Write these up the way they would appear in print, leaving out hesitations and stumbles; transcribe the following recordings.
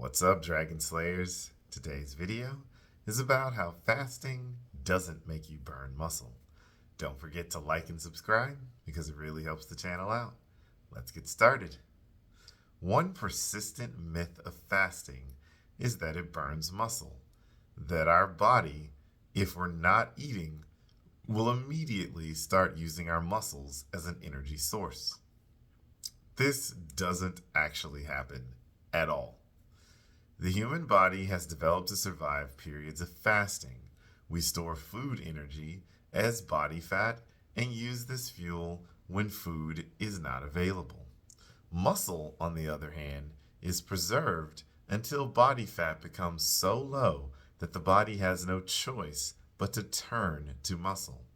What's up, Dragon Slayers? Today's video is about how fasting doesn't make you burn muscle. Don't forget to like and subscribe because it really helps the channel out. Let's get started. One persistent myth of fasting is that it burns muscle, that our body, if we're not eating, will immediately start using our muscles as an energy source. This doesn't actually happen at all. The human body has developed to survive periods of fasting. We store food energy as body fat and use this fuel when food is not available. Muscle, on the other hand, is preserved until body fat becomes so low that the body has no choice but to turn to muscle.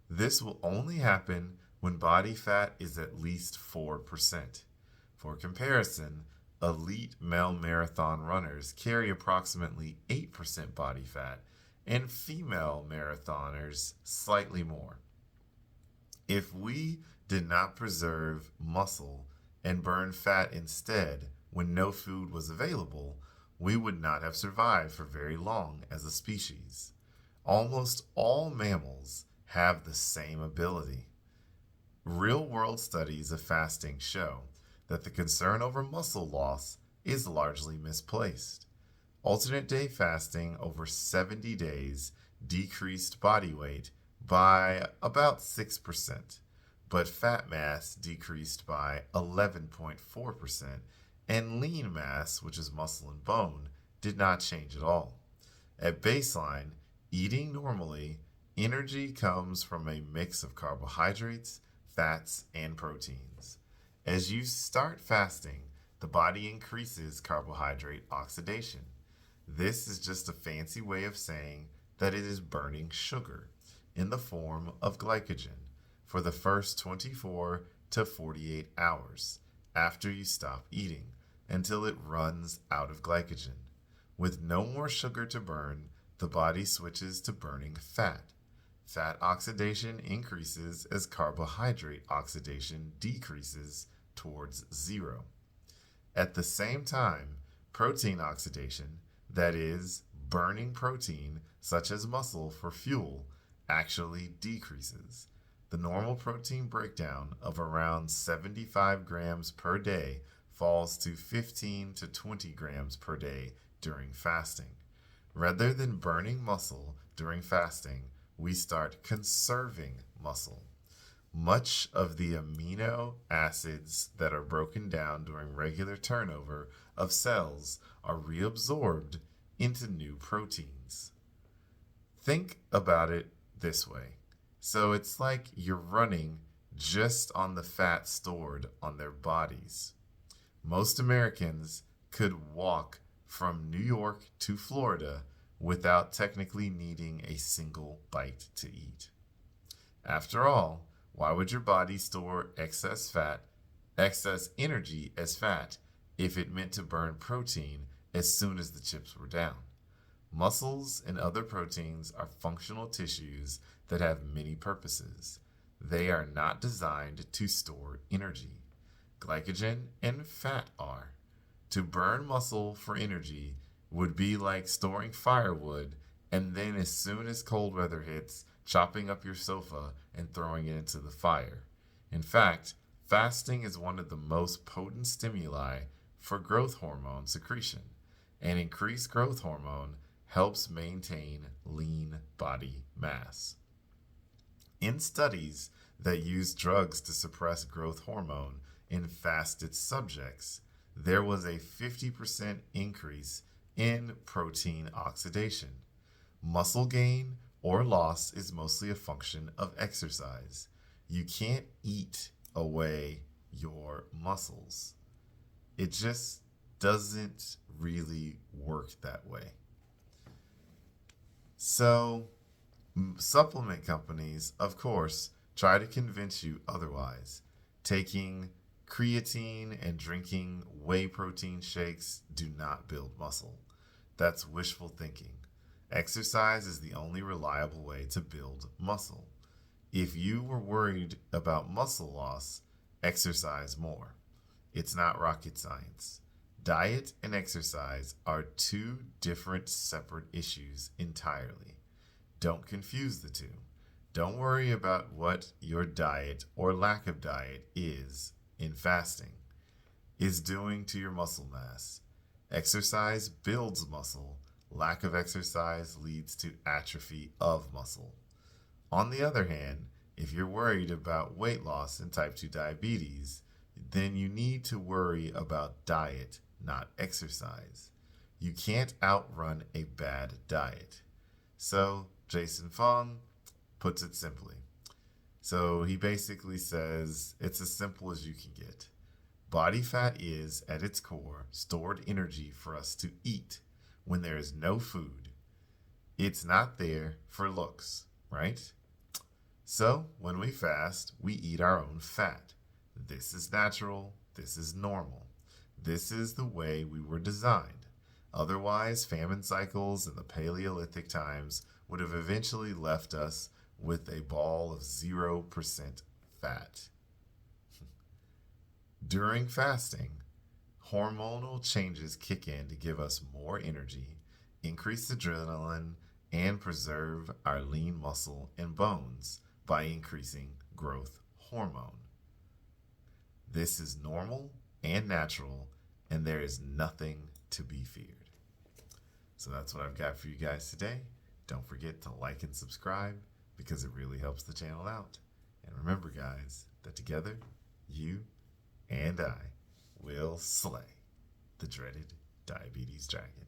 This will only happen when body fat is at least 4%. For comparison, elite male marathon runners carry approximately 8% body fat, and female marathoners slightly more. If we did not preserve muscle and burn fat instead when no food was available, we would not have survived for very long as a species. Almost all mammals have the same ability. Real-world studies of fasting show that the concern over muscle loss is largely misplaced. Alternate day fasting over 70 days decreased body weight by about 6%, but fat mass decreased by 11.4%, and lean mass, which is muscle and bone, did not change at all. At baseline, eating normally, energy comes from a mix of carbohydrates, fats, and proteins. As you start fasting, the body increases carbohydrate oxidation. This is just a fancy way of saying that it is burning sugar in the form of glycogen for the first 24 to 48 hours after you stop eating until it runs out of glycogen. With no more sugar to burn, the body switches to burning fat. Fat oxidation increases as carbohydrate oxidation decreases towards zero. At the same time, protein oxidation, that is, burning protein such as muscle for fuel, actually decreases. The normal protein breakdown of around 75 grams per day falls to 15 to 20 grams per day during fasting. Rather than burning muscle during fasting, we start conserving muscle. Much of the amino acids that are broken down during regular turnover of cells are reabsorbed into new proteins. Think about it this way. So it's like you're running just on the fat stored on their bodies. Most Americans could walk from New York to Florida without technically needing a single bite to eat. After all, why would your body store excess energy as fat if it meant to burn protein as soon as the chips were down? Muscles and other proteins are functional tissues that have many purposes. They are not designed to store energy. Glycogen and fat are. To burn muscle for energy would be like storing firewood and then as soon as cold weather hits, chopping up your sofa and throwing it into the fire. In fact, fasting is one of the most potent stimuli for growth hormone secretion, and increased growth hormone helps maintain lean body mass. In studies that use drugs to suppress growth hormone in fasted subjects, there was a 50% increase in protein oxidation. Muscle gain or loss is mostly a function of exercise. You can't eat away your muscles. It just doesn't really work that way. So, supplement companies, of course, try to convince you otherwise. Taking creatine and drinking whey protein shakes do not build muscle. That's wishful thinking. Exercise is the only reliable way to build muscle. If you were worried about muscle loss, exercise more. It's not rocket science. Diet and exercise are two different separate issues entirely. Don't confuse the two. Don't worry about what your diet or lack of diet is in fasting, is doing to your muscle mass. Exercise builds muscle. Lack of exercise leads to atrophy of muscle. On the other hand, if you're worried about weight loss and type 2 diabetes, then you need to worry about diet, not exercise. You can't outrun a bad diet. So, Jason Fung puts it simply. So, he basically says it's as simple as you can get. Body fat is, at its core, stored energy for us to eat when there is no food. It's not there for looks, right? So, when we fast, we eat our own fat. This is natural. This is normal. This is the way we were designed. Otherwise, famine cycles in the Paleolithic times would have eventually left us with a ball of 0% fat. During fasting, hormonal changes kick in to give us more energy, increase adrenaline, and preserve our lean muscle and bones by increasing growth hormone. This is normal and natural, and there is nothing to be feared. So that's what I've got for you guys today. Don't forget to like and subscribe because it really helps the channel out. And remember, guys, that together, you and I will slay the dreaded diabetes dragon.